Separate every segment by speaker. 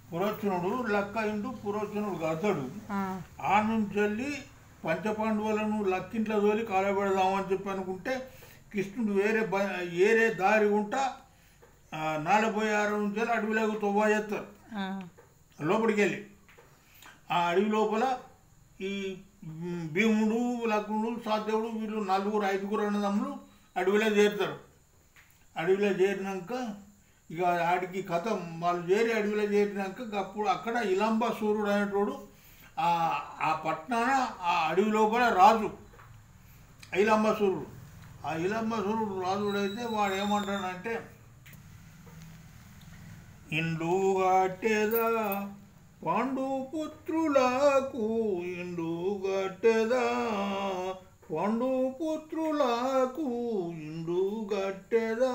Speaker 1: పురోచనుడు లక్క ఇంటూ పురోచనుడు అతడు ఆ నుంచి వెళ్ళి పంచపాండవులను లక్కింట్లో తోలి కాలబెడదామని చెప్పి అనుకుంటే కృష్ణుడు వేరే దారి ఉంటా 46 నుంచి వెళ్ళి అడవిలోకి తొవ్వా చేస్తారు లోపలికి వెళ్ళి ఆ అడవి లోపల ఈ భీముడు లక్ష్మణుడు సాధ్యవుడు వీళ్ళు 4-5 అన్నదమ్ములు అడవిలో చేరుతారు. అడవిలో చేరినాక ఇక ఆడికి కథ వాళ్ళు చేరి అడవిలో చేరినాక అప్పుడు అక్కడ ఇలంబాసూరుడు అనేటోడు ఆ పట్టణాన ఆ అడవి లోపల రాజు ఇలంబాసూరుడు. ఆ ఇలంబాసూరుడు రాజుడైతే వాడు ఏమంటాడంటే ఇండు గట్టెదా పాండుపుత్రులకు ఇండు గట్టెదా పాండుపుత్రులకు ఇండు గట్టెదా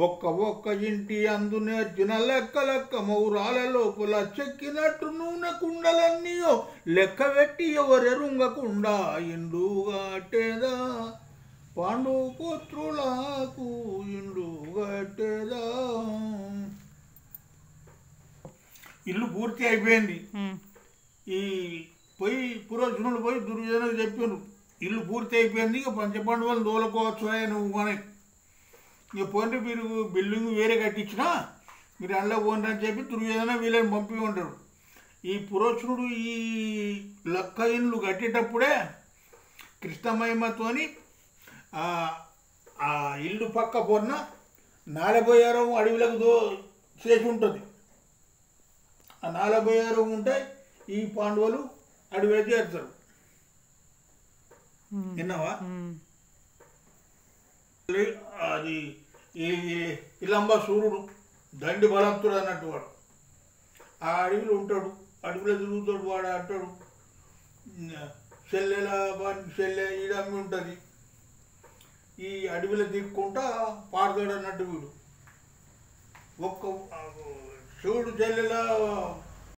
Speaker 1: ఒక్క ఇంటి అందు నేర్చిన లెక్క మౌరాల లోపల చెక్కినట్టు నూనె కుండలన్నీయో లెక్క పెట్టి ఎవరెరుంగకుండా ఇండు గట్టెదా పాండుపుత్రులకు ఇండు గట్టెదా. ఇల్లు పూర్తి అయిపోయింది. ఈ పురోచనుడు పోయి దుర్యోధనకు చెప్పాను ఇల్లు పూర్తి అయిపోయింది, ఇక పంచపాండవులను దోలుకోవచ్చు నువ్వు అని. ఇక పోండి మీరు బిల్డింగ్ వేరే కట్టించినా మీరు అందులో పోండి అని చెప్పి దుర్యోధన వీళ్ళని పంపి ఉంటాడు. ఈ పురోచనుడు ఈ లక్క ఇల్లు కట్టేటప్పుడే కృష్ణమహిమతోని ఆ ఇల్లు పక్క పొన్న 46 అడవులకు చేసి ఉంటుంది. ఆ 46 ఉంటే ఈ పాండవులు అడవిలో చేరుతారు. విన్నావా? అది ఈ ఇలంబాసూరుడు దండి బలత్తుడు అన్నట్టు వాడు ఆ అడవిలో ఉంటాడు. అడవిలో తిరుగుతాడు. వాడు అంటాడు చెల్లె ఈడమ్మి ఉంటుంది. ఈ అడవిలో దిక్కుంటా పాడతాడు అన్నట్టు వీడు. ఒక్క శివుడు చెల్లెల